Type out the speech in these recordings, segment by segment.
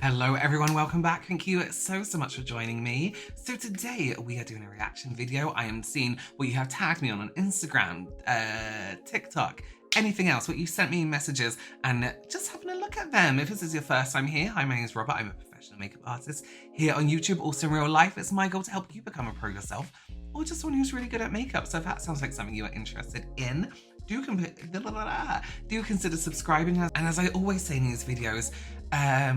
Hello everyone, welcome back. Thank you so much for joining me. So today we are doing a reaction video. I am seeing what you have tagged me on Instagram, TikTok, anything else, what you sent me in messages, and just having a look at them. If this is your first time here, hi, my name is Robert. I'm a professional makeup artist here on YouTube. Also in real life, it's my goal to help you become a pro yourself, or just someone who's really good at makeup. So if that sounds like something you are interested in, do consider subscribing. And as I always say in these videos,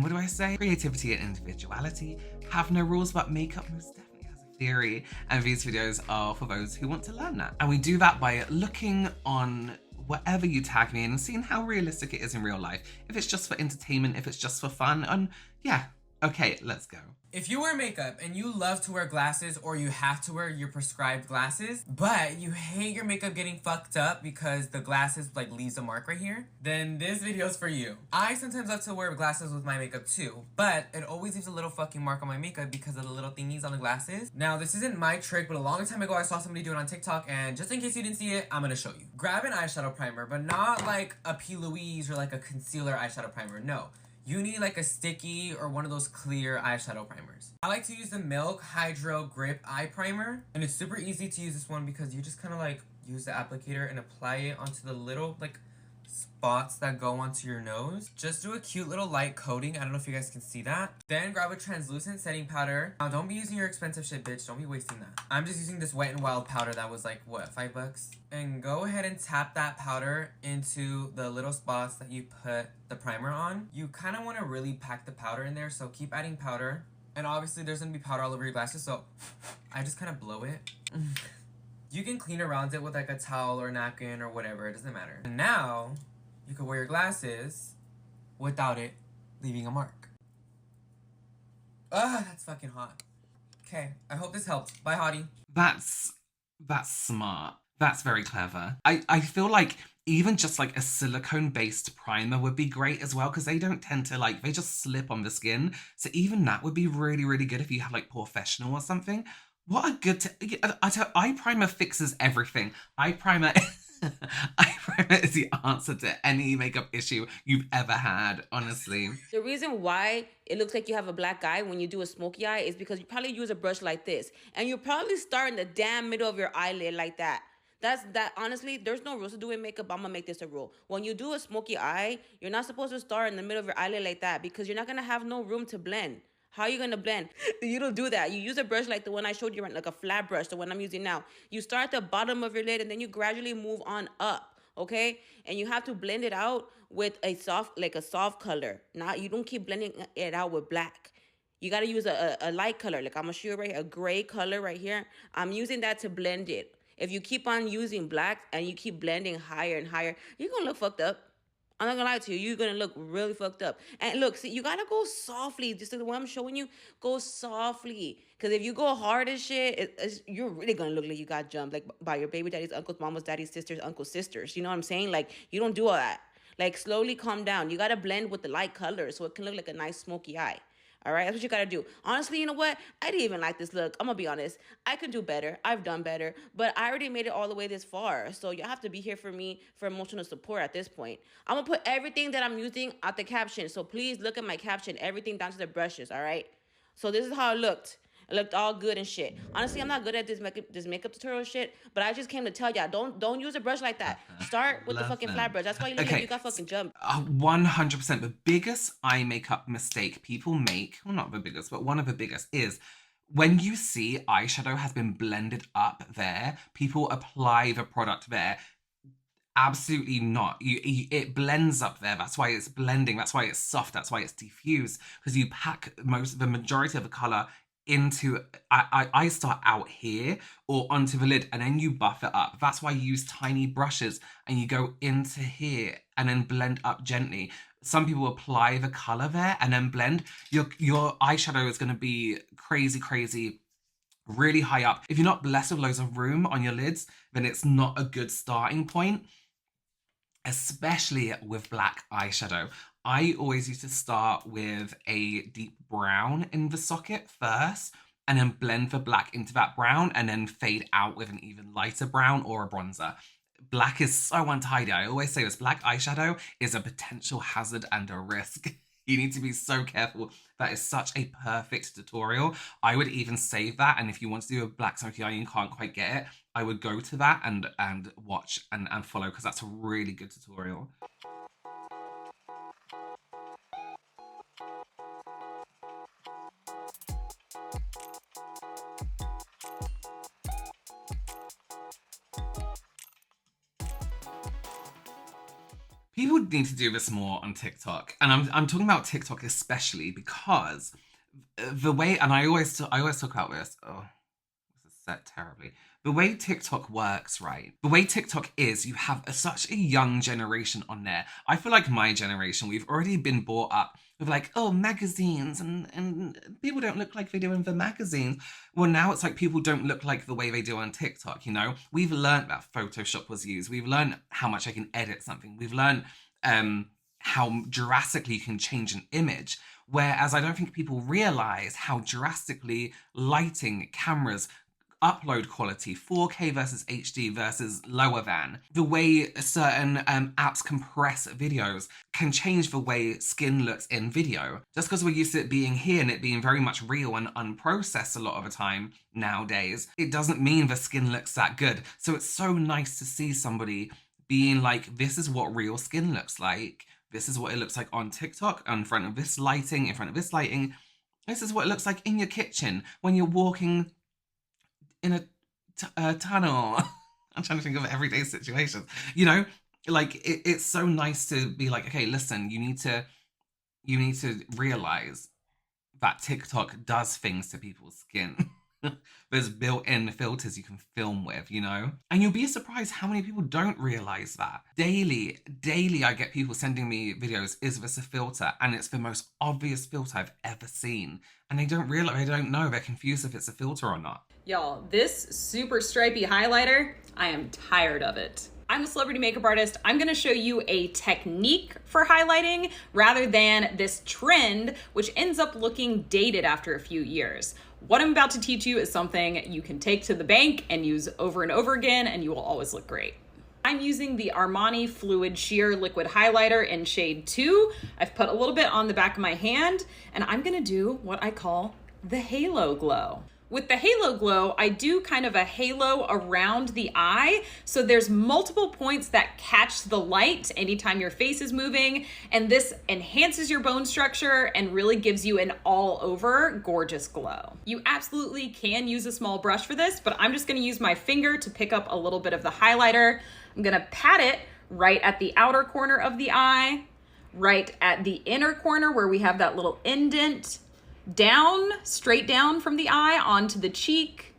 what do I say? Creativity and individuality have no rules, but makeup most definitely has a theory. And these videos are for those who want to learn that. And we do that by looking on whatever you tag me in and seeing how realistic it is in real life. If it's just for entertainment, if it's just for fun, and yeah, okay, let's go. If you wear makeup and you love to wear glasses, or you have to wear your prescribed glasses, but you hate your makeup getting fucked up because the glasses like leaves a mark right here, then this video is for you. I sometimes love to wear glasses with my makeup too, but it always leaves a little fucking mark on my makeup because of the little thingies on the glasses. Now, this isn't my trick, but a long time ago I saw somebody do it on TikTok, and just in case you didn't see it, I'm gonna show you. Grab an eyeshadow primer, but not like a P. Louise or like a concealer eyeshadow primer, no. You need like a sticky or one of those clear eyeshadow primers. I like to use the Milk Hydro Grip Eye Primer, and it's super easy to use this one because you just kind of like use the applicator and apply it onto the little like spots that go onto your nose. Just do a cute little light coating. I don't know if you guys can see that. Then grab a translucent setting powder. Now don't be using your expensive shit, bitch. Don't be wasting that. I'm just using this Wet n Wild powder that was like, what, $5? And go ahead and tap that powder into the little spots that you put the primer on. You kind of want to really pack the powder in there, so keep adding powder. And obviously there's going to be powder all over your glasses, so I just kind of blow it. You can clean around it with like a towel or napkin or whatever, it doesn't matter. And now, you can wear your glasses without it leaving a mark. Ah, that's fucking hot. Okay, I hope this helped. Bye, hottie. That's smart. That's very clever. I feel like even just like a silicone-based primer would be great as well, because they don't tend to like, they just slip on the skin. So even that would be really, really good if you have like professional or something. What a good, eye primer fixes everything. Eye primer is the answer to any makeup issue you've ever had, honestly. The reason why it looks like you have a black eye when you do a smoky eye is because you probably use a brush like this. And you probably start in the damn middle of your eyelid like that. Honestly, there's no rules to doing makeup. I'm gonna make this a rule. When you do a smoky eye, you're not supposed to start in the middle of your eyelid like that because you're not gonna have no room to blend. How are you gonna blend? You don't do that. You use a brush like the one I showed you, like a flat brush, the one I'm using now. You start at the bottom of your lid and then you gradually move on up, okay? And you have to blend it out with a soft color. You don't keep blending it out with black. You gotta use a light color, like I'm gonna show you right here, a gray color right here. I'm using that to blend it. If you keep on using black and you keep blending higher and higher, you're gonna look fucked up. I'm not gonna lie to you, you're gonna look really fucked up. And look, see, you gotta go softly. Just the way I'm showing you, go softly. Because if you go hard as shit, you're really gonna look like you got jumped, like by your baby daddy's uncles, mama's daddy's sisters, uncle's sisters. You know what I'm saying? Like, you don't do all that. Like, slowly calm down. You gotta blend with the light colors so it can look like a nice smoky eye. All right, that's what you gotta do. Honestly, you know what? I didn't even like this look. I'm gonna be honest. I could do better. I've done better, but I already made it all the way this far. So you have to be here for me for emotional support at this point. I'm gonna put everything that I'm using at the caption. So please look at my caption, everything down to the brushes, all right? So this is how it looked. It looked all good and shit. Honestly, I'm not good at this makeup tutorial shit, but I just came to tell y'all, don't use a brush like that. Start with the fucking flat brush. That's why you look like you got fucking jumped. 100%. The biggest eye makeup mistake people make, well, not the biggest, but one of the biggest, is when you see eyeshadow has been blended up there, people apply the product there. Absolutely not. It blends up there. That's why it's blending. That's why it's soft. That's why it's diffused, because you pack the majority of the color into, I start out here or onto the lid, and then you buff it up. That's why you use tiny brushes and you go into here and then blend up gently. Some people apply the color there and then blend. Your eyeshadow is going to be crazy really high up. If you're not blessed with loads of room on your lids, then it's not a good starting point, especially with black eyeshadow. I always used to start with a deep brown in the socket first, and then blend the black into that brown, and then fade out with an even lighter brown or a bronzer. Black is so untidy. I always say this, black eyeshadow is a potential hazard and a risk. You need to be so careful. That is such a perfect tutorial. I would even save that, and if you want to do a black smoky eye and you can't quite get it, I would go to that and watch and follow, because that's a really good tutorial. People need to do this more on TikTok, and I'm talking about TikTok especially because the way, and I always talk about this. Oh, this is set terribly. The way TikTok works, right? The way TikTok is, you have such a young generation on there. I feel like my generation, we've already been brought up with like, oh, magazines, and people don't look like they do in the magazines. Well, now it's like people don't look like the way they do on TikTok, you know? We've learned that Photoshop was used. We've learned how much I can edit something. We've learned how drastically you can change an image. Whereas I don't think people realize how drastically lighting, cameras, upload quality, 4K versus HD versus lower than, the way certain apps compress videos can change the way skin looks in video. Just because we're used to it being here and it being very much real and unprocessed a lot of the time nowadays, it doesn't mean the skin looks that good. So it's so nice to see somebody being like, this is what real skin looks like. This is what it looks like on TikTok, in front of this lighting, in front of this lighting. This is what it looks like in your kitchen when you're walking in a tunnel. I'm trying to think of everyday situations. You know, like it's so nice to be like, okay, listen, you need to realize that TikTok does things to people's skin. There's built-in filters you can film with, you know? And you'll be surprised how many people don't realize that. Daily, I get people sending me videos, is this a filter? And it's the most obvious filter I've ever seen. And they don't realize, they don't know, they're confused if it's a filter or not. Y'all, this super stripy highlighter, I am tired of it. I'm a celebrity makeup artist. I'm gonna show you a technique for highlighting rather than this trend, which ends up looking dated after a few years. What I'm about to teach you is something you can take to the bank and use over and over again, and you will always look great. I'm using the Armani Fluid Sheer Liquid Highlighter in shade 2. I've put a little bit on the back of my hand, and I'm gonna do what I call the halo glow. With the halo glow, I do kind of a halo around the eye, so there's multiple points that catch the light anytime your face is moving, and this enhances your bone structure and really gives you an all-over gorgeous glow. You absolutely can use a small brush for this, but I'm just gonna use my finger to pick up a little bit of the highlighter. I'm gonna pat it right at the outer corner of the eye, right at the inner corner where we have that little indent, down, straight down from the eye onto the cheek,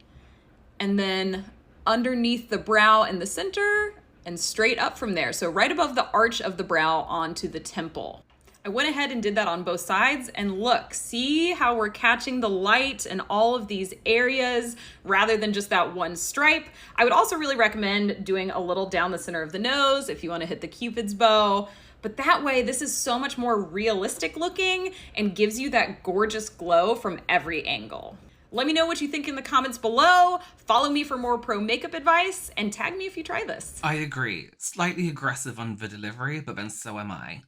and then underneath the brow in the center and straight up from there. So right above the arch of the brow onto the temple. I went ahead and did that on both sides, and look, see how we're catching the light in all of these areas rather than just that one stripe. I would also really recommend doing a little down the center of the nose if you want to hit the Cupid's bow. But that way, this is so much more realistic looking and gives you that gorgeous glow from every angle. Let me know what you think in the comments below. Follow me for more pro makeup advice and tag me if you try this. I agree. Slightly aggressive on the delivery, but then so am I.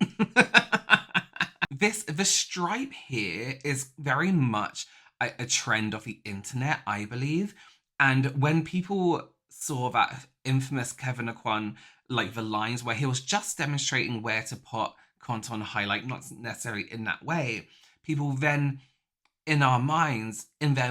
The stripe here is very much a trend of the internet, I believe. And when people saw that infamous Kevin Aquan, like the lines where he was just demonstrating where to put contour and highlight, not necessarily in that way, people then in their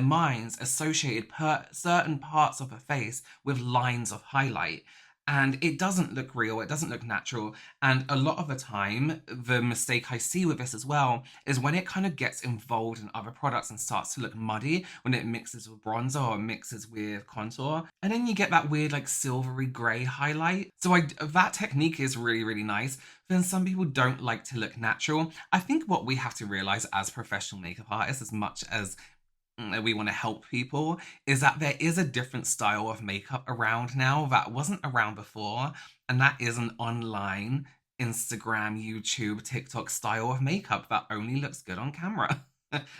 minds associated certain parts of a face with lines of highlight. And it doesn't look real, it doesn't look natural. And a lot of the time, the mistake I see with this as well is when it kind of gets involved in other products and starts to look muddy, when it mixes with bronzer or mixes with contour. And then you get that weird like silvery gray highlight. So that technique is really, really nice. Then some people don't like to look natural. I think what we have to realize as professional makeup artists, as much as we want to help people, is that there is a different style of makeup around now that wasn't around before, and that is an online Instagram, YouTube, TikTok style of makeup that only looks good on camera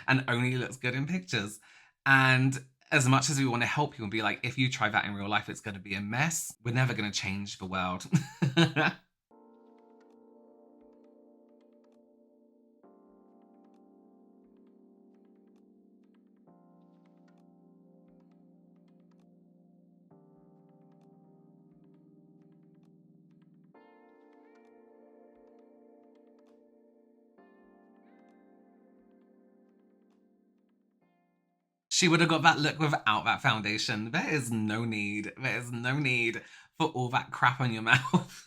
and only looks good in pictures. And as much as we want to help people and be like, if you try that in real life, it's going to be a mess, we're never going to change the world. She would have got that look without that foundation. There is no need. There is no need for all that crap on your mouth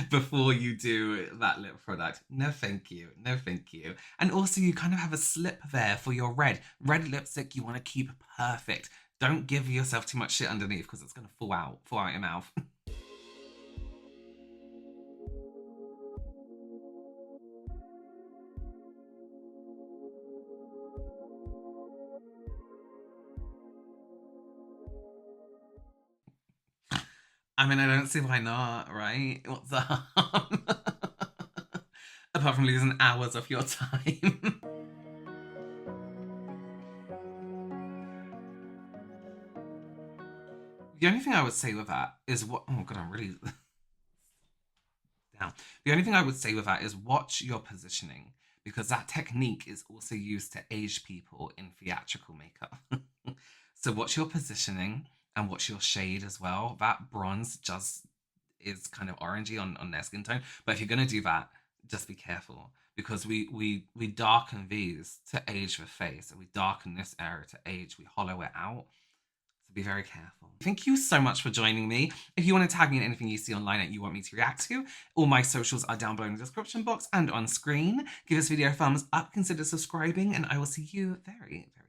before you do that lip product. No, thank you. No, thank you. And also you kind of have a slip there for your red. Red lipstick you want to keep perfect. Don't give yourself too much shit underneath because it's going to fall out your mouth. I mean, I don't see why not, right? What's the harm? Apart from losing hours of your time. The only thing I would say with that is what... Oh, God, I'm really... down. The only thing I would say with that is watch your positioning, because that technique is also used to age people in theatrical makeup. So watch your positioning and watch your shade as well. That bronze just is kind of orangey on their skin tone. But if you're going to do that, just be careful, because we darken these to age the face, and we darken this area to age. We hollow it out. So be very careful. Thank you so much for joining me. If you want to tag me in anything you see online that you want me to react to, all my socials are down below in the description box and on screen. Give this video a thumbs up, consider subscribing, and I will see you very, very